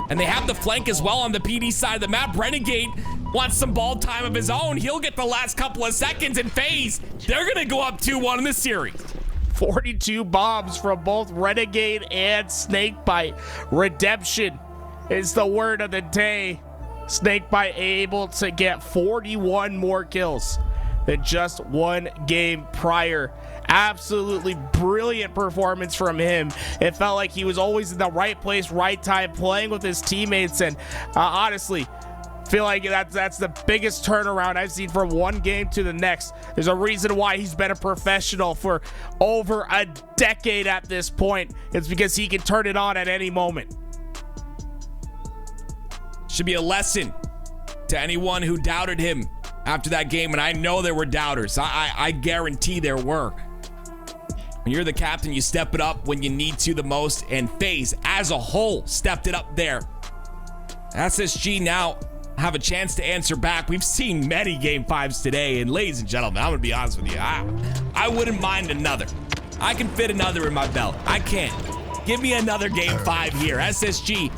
And they have the flank as well on the PD side of the map. Renegade wants some ball time of his own. He'll get the last couple of seconds. And Faze, they're going to go up 2-1 in this series. 42 bombs from both Renegade and Snakebite. Redemption is the word of the day. Snakebite able to get 41 more kills than just one game prior. Absolutely brilliant performance from him. It felt like he was always in the right place, right time, playing with his teammates, and honestly, feel like that's the biggest turnaround I've seen from one game to the next. There's a reason why he's been a professional for over a decade at this point. It's because he can turn it on at any moment. Should be a lesson to anyone who doubted him after that game, and I know there were doubters. I guarantee there were. When you're the captain, you step it up when you need to the most, and Faze as a whole stepped it up there. SSG now have a chance to answer back. We've seen many game 5s today, and ladies and gentlemen, I'm gonna be honest with you, I wouldn't mind another. I can fit another in my belt. I can. Give me another game 5 here. SSG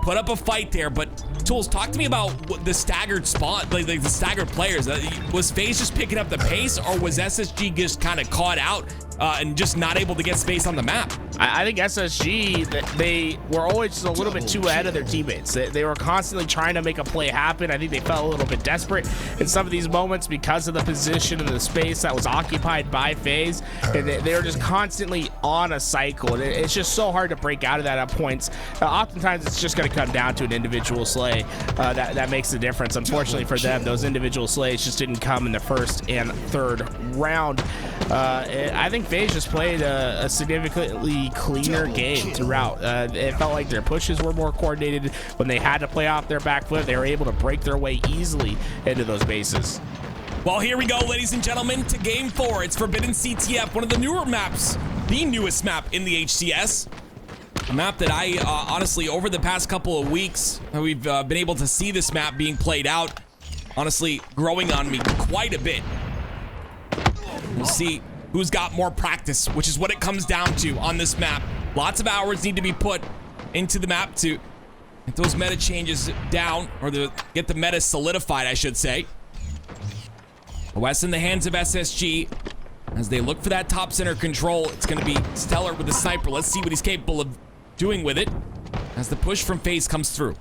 put up a fight there, but Tools, talk to me about what the staggered spot, like the staggered players. Was Faze just picking up the pace, or was SSG just kind of caught out and just not able to get space on the map? I think SSG, they were always just a little bit too ahead of their teammates. They were constantly trying to make a play happen. I think they felt a little bit desperate in some of these moments because of the position and the space that was occupied by Faze. And they were just constantly on a cycle. And it's just so hard to break out of that at points. Oftentimes, it's just going to come down to an individual slay that makes the difference. Unfortunately for them, those individual slays just didn't come in the first and third round. I think Faze just played a significantly cleaner game throughout. It felt like their pushes were more coordinated. When they had to play off their back foot, they were able to break their way easily into those bases. Well, here we go, ladies and gentlemen, to game 4. It's Forbidden CTF, one of the newer maps, the newest map in the HCS. A map that I honestly, over the past couple of weeks, we've been able to see this map being played out, honestly growing on me quite a bit. We'll see who's got more practice, which is what it comes down to on this map. Lots of hours need to be put into the map to get those meta changes down, or get the meta solidified, I should say. West in the hands of SSG as they look for that top center control. It's going to be Stellar with the sniper. Let's see what he's capable of doing with it as the push from Faze comes through.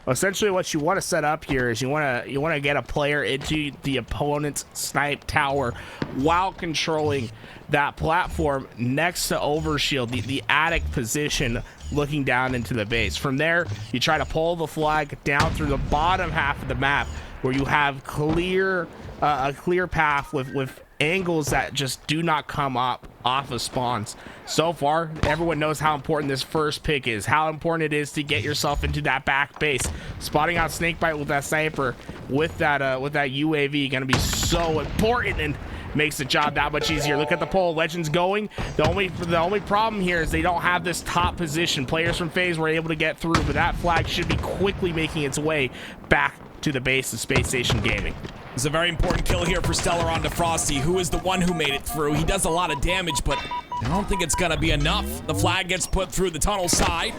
Essentially, what you want to set up here is you want to get a player into the opponent's snipe tower while controlling that platform next to overshield, the attic position looking down into the base. From there, you try to pull the flag down through the bottom half of the map where you have a clear path with angles that just do not come up off of spawns. So far, everyone knows how important this first pick is, how important it is to get yourself into that back base. Spotting out Snakebite with that sniper, with that UAV, gonna be so important and makes the job that much easier. Look at the pole. Legends going. The only problem here is they don't have this top position. Players from Faze were able to get through, but that flag should be quickly making its way back to the base of Space Station Gaming. It's a very important kill here for Stellar onto Frosty, who is the one who made it through. He does a lot of damage, but I don't think it's gonna be enough. The flag gets put through the tunnel side.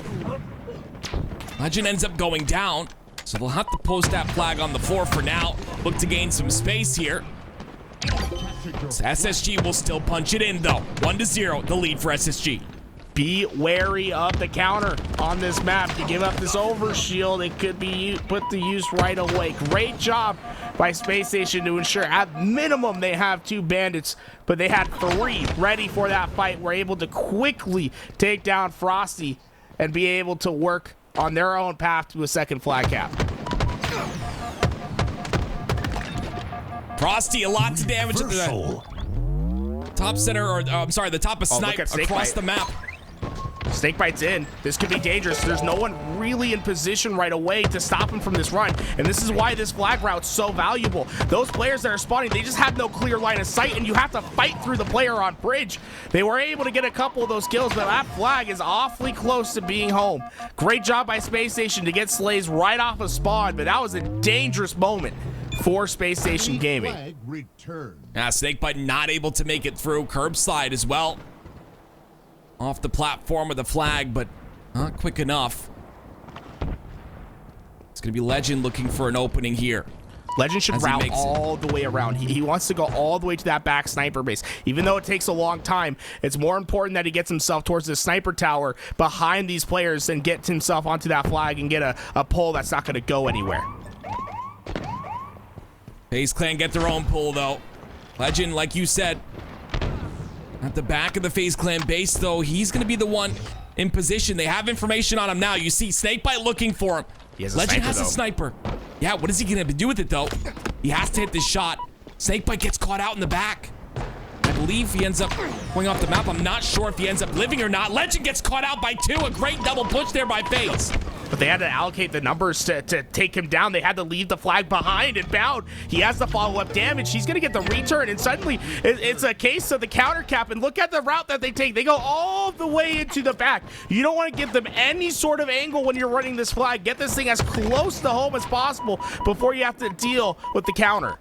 Legend ends up going down, so they'll have to post that flag on the floor for now. Look to gain some space here. So SSG will still punch it in though. 1-0, the lead for SSG. Be wary of the counter on this map. You give up this overshield, it could be put to use right away. Great job by Space Station to ensure at minimum they have 2 bandits, but they had 3 ready for that fight. Were able to quickly take down Frosty and be able to work on their own path to a second flag cap. Frosty, a lot of damage at the top center, or I'm sorry, the top of Snipe across the map. Snakebite's in. This could be dangerous. There's no one really in position right away to stop him from this run, and this is why this flag route's so valuable. Those players that are spawning, they just have no clear line of sight, and you have to fight through the player on bridge. They were able to get a couple of those kills, but that flag is awfully close to being home. Great job by Space Station to get Slays right off of spawn, but that was a dangerous moment for Space Station Gaming. Snakebite not able to make it through. Curb slide as well. Off the platform with a flag, but not quick enough. It's going to be Legend looking for an opening here. Legend should route all the way around. He wants to go all the way to that back sniper base. Even though it takes a long time, it's more important that he gets himself towards the sniper tower behind these players than gets himself onto that flag and get a pull that's not going to go anywhere. FaZe Clan get their own pull, though. Legend, like you said, at the back of the FaZe Clan base, though, he's going to be the one in position. They have information on him now. You see Snakebite looking for him. Legend has a sniper. Yeah, what is he going to do with it, though? He has to hit this shot. Snakebite gets caught out in the back. I believe he ends up going off the map. I'm not sure if he ends up living or not. Legend gets caught out by 2. A great double push there by FaZe. But they had to allocate the numbers to take him down. They had to leave the flag behind and bound. He has the follow-up damage. He's going to get the return, and suddenly it's a case of the counter cap. And look at the route that they take. They go all the way into the back. You don't want to give them any sort of angle when you're running this flag. Get this thing as close to home as possible before you have to deal with the counter.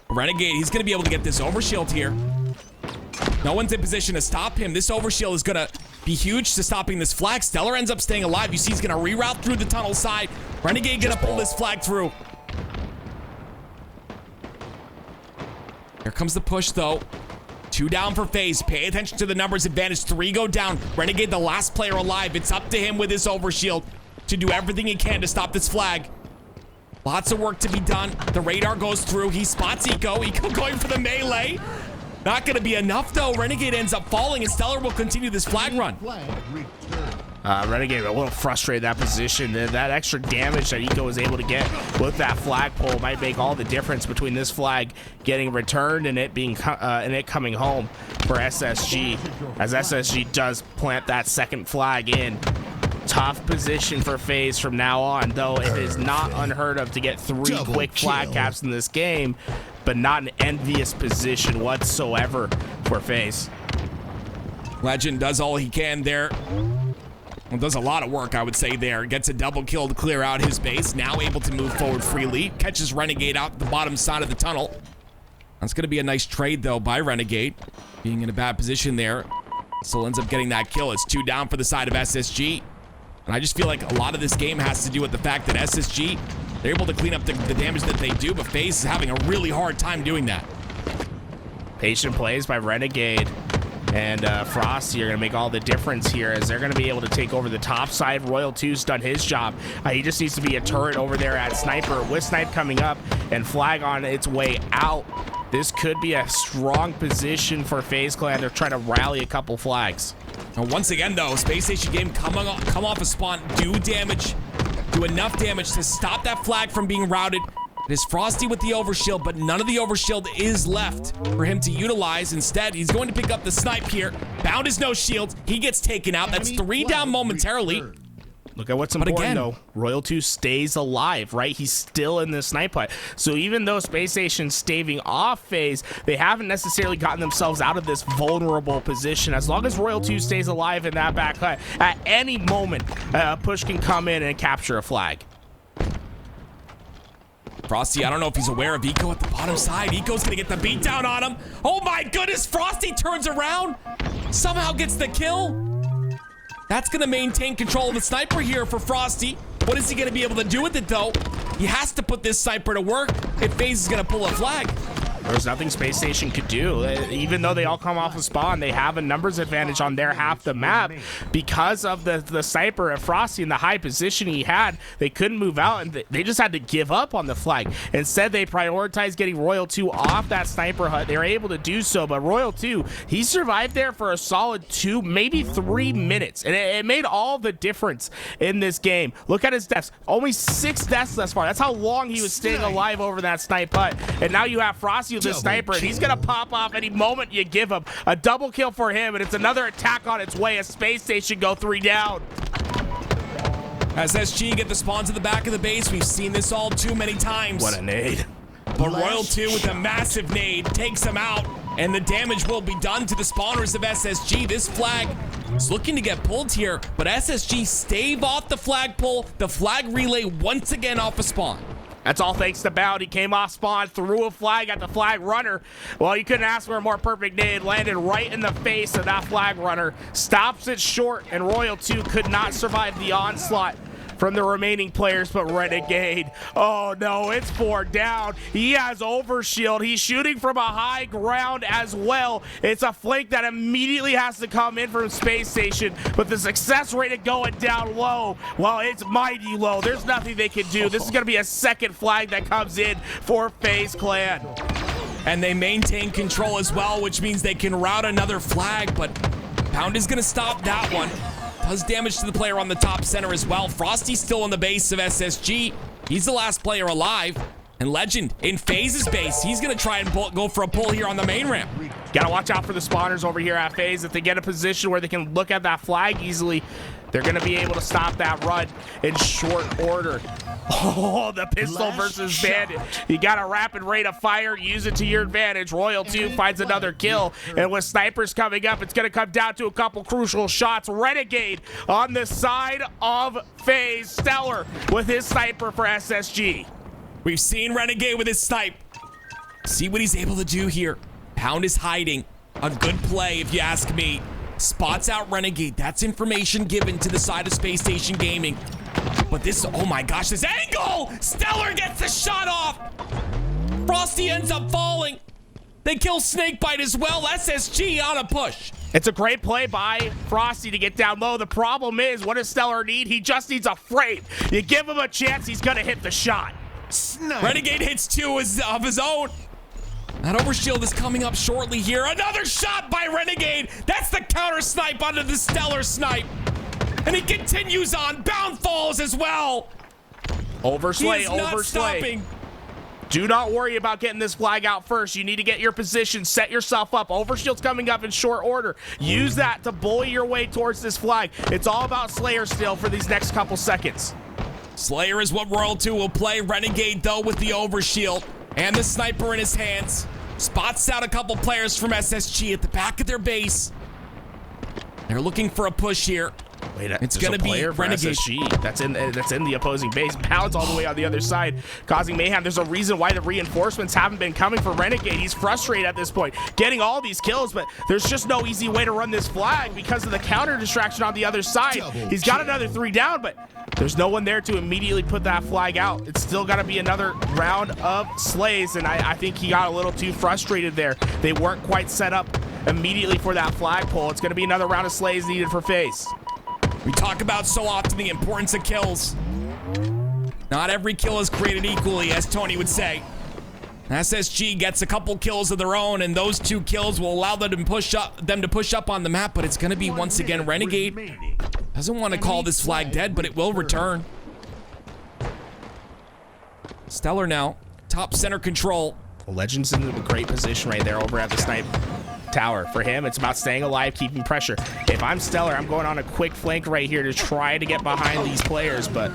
Renegade, he's going to be able to get this overshield here. No one's in position to stop him. This overshield is going to be huge to stopping this flag. Stellar ends up staying alive. You see he's going to reroute through the tunnel side. Renegade going to pull this flag through. Here comes the push, though. 2 down for FaZe. Pay attention to the numbers advantage. 3 go down. Renegade, the last player alive. It's up to him with his overshield to do everything he can to stop this flag. Lots of work to be done. The radar goes through. He spots Eco. Eco going for the melee. Not going to be enough, though. Renegade ends up falling, and Stellar will continue this flag run. Renegade a little frustrated in that position. That extra damage that Eco was able to get with that flagpole might make all the difference between this flag getting returned and it being coming home for SSG, as SSG does plant that second flag in. Tough position for FaZe from now on, though it is not unheard of to get 3 quick flag caps in this game, but not an envious position whatsoever for FaZe. Legend does all he can there. Well, does a lot of work, I would say, there. Gets a double kill to clear out his base. Now able to move forward freely. Catches Renegade out the bottom side of the tunnel. That's going to be a nice trade, though, by Renegade. Being in a bad position there. Still ends up getting that kill. It's 2 down for the side of SSG. And I just feel like a lot of this game has to do with the fact that SSG, they're able to clean up the damage that they do, but FaZe is having a really hard time doing that. Patient plays by Renegade and Frosty are going to make all the difference here, as they're going to be able to take over the top side. Royal 2's done his job. He just needs to be a turret over there at Sniper, with Snipe coming up and flag on its way out. This could be a strong position for FaZe Clan. They're trying to rally a couple flags. And once again, though, Space Station Game come off a spawn, do enough damage to stop that flag from being routed. It is Frosty with the overshield, but none of the overshield is left for him to utilize. Instead, he's going to pick up the snipe here. Bound is no shield. He gets taken out. That's 3 down momentarily. Look at what's important, though. Royal 2 stays alive, right? He's still in the snipe hut. So even though Space Station's staving off FaZe, they haven't necessarily gotten themselves out of this vulnerable position. As long as Royal 2 stays alive in that back hut, at any moment, push can come in and capture a flag. Frosty, I don't know if he's aware of Eco at the bottom side. Eco's gonna get the beat down on him. Oh my goodness, Frosty turns around, somehow gets the kill. That's gonna maintain control of the sniper here for Frosty. What is he gonna be able to do with it though? He has to put this sniper to work if Faze is gonna pull a flag. There's nothing Space Station could do. Even though they all come off a spawn, they have a numbers advantage on their half the map. Because of the sniper of Frosty and the high position he had, they couldn't move out, and they just had to give up on the flag. Instead, they prioritized getting Royal 2 off that sniper hut. They were able to do so, but Royal 2, he survived there for a solid 2, maybe 3 minutes, and it made all the difference in this game. Look at his deaths. Only 6 deaths thus far. That's how long he was staying alive over that snipe hut. And now you have Frosty with the sniper, and he's gonna pop off any moment you give him. A double kill for him, and it's another attack on its way. A Space Station go 3 down. SSG get the spawn to the back of the base. We've seen this all too many times. What a nade. But Royal 2 with a massive nade takes him out, and the damage will be done to the spawners of SSG. This flag is looking to get pulled here, but SSG stave off the flag pull. The flag relay once again off a spawn. That's all thanks to Bound. He came off spawn, threw a flag at the flag runner. Well, you couldn't ask for a more perfect nade. Landed right in the face of that flag runner. Stops it short, and Royal 2 could not survive the onslaught from the remaining players, but Renegade, oh no, it's 4 down. He has overshield. He's shooting from a high ground as well. It's a flank that immediately has to come in from Space Station, but the success rate of going down low, well, it's mighty low. There's nothing they can do. This is gonna be a second flag that comes in for FaZe Clan. And they maintain control as well, which means they can route another flag, but Pound is gonna stop that one. Does damage to the player on the top center as well. Frosty's still on the base of SSG. He's the last player alive. And Legend in Faze's base. He's going to try and go for a pull here on the main ramp. Gotta watch out for the spawners over here at Faze. If they get a position where they can look at that flag easily, they're going to be able to stop that run in short order. Oh, the pistol versus Bandit. You got a rapid rate of fire. Use it to your advantage. Royal 2 finds another kill. And with snipers coming up, it's going to come down to a couple crucial shots. Renegade on the side of Faze. Stellar with his sniper for SSG. We've seen Renegade with his snipe. See what he's able to do here. Pound is hiding. A good play, if you ask me. Spots out Renegade. That's information given to the side of Space Station Gaming. But this, oh my gosh, this angle! Stellar gets the shot off! Frosty ends up falling. They kill Snakebite as well. SSG on a push. It's a great play by Frosty to get down low. The problem is, what does Stellar need? He just needs a frame. You give him a chance, he's gonna hit the shot. Renegade hits 2 of his own. That overshield is coming up shortly here. Another shot by Renegade. That's the counter snipe onto the Stellar snipe. And he continues on. Bound falls as well. Overslay, overslay. Not stopping. Do not worry about getting this flag out first. You need to get your position, set yourself up. Overshield's coming up in short order. Use that to bully your way towards this flag. It's all about Slayer still for these next couple seconds. Slayer is what Royal 2 will play. Renegade, though, with the overshield and the sniper in his hands. Spots out a couple players from SSG at the back of their base. They're looking for a push here. Wait, it's going to be Renegade. SSG. That's in the opposing base. Pounds all the way on the other side, causing mayhem. There's a reason why the reinforcements haven't been coming for Renegade. He's frustrated at this point, getting all these kills, but there's just no easy way to run this flag because of the counter distraction on the other side. He's got another 3 down, but there's no one there to immediately put that flag out. It's still got to be another round of slays, and I think he got a little too frustrated there. They weren't quite set up immediately for that flagpole. It's going to be another round of slays needed for Faze. We talk about so often the importance of kills. Not every kill is created equally, as Tony would say. SSG gets a couple kills of their own, and those 2 kills will allow them to push up on the map, but it's going to be once again Renegade. Doesn't want to call this flag dead, but it will return. Stellar now, top center control. Legend's in a great position right there over at the snipe tower. For him, it's about staying alive, keeping pressure. If I'm Stellar, I'm going on a quick flank right here to try to get behind these players, but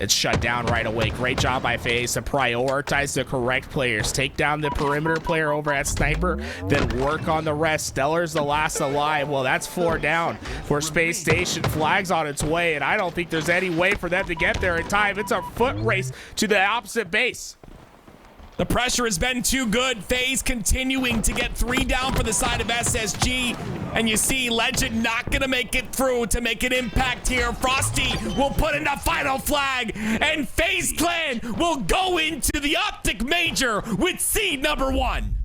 It's shut down right away. Great job by Faze to prioritize the correct players. Take down the perimeter player over at Sniper, then work on the rest. Stellar's the last alive. Well, that's 4 down for Space Station. Flag's on its way, and I don't think there's any way for them to get there in time. It's a foot race to the opposite base. The pressure has been too good. Faze continuing to get 3 down for the side of SSG. And you see Legend not going to make it through to make an impact here. Frosty will put in the final flag. And Faze Clan will go into the Optic Major with seed number 1.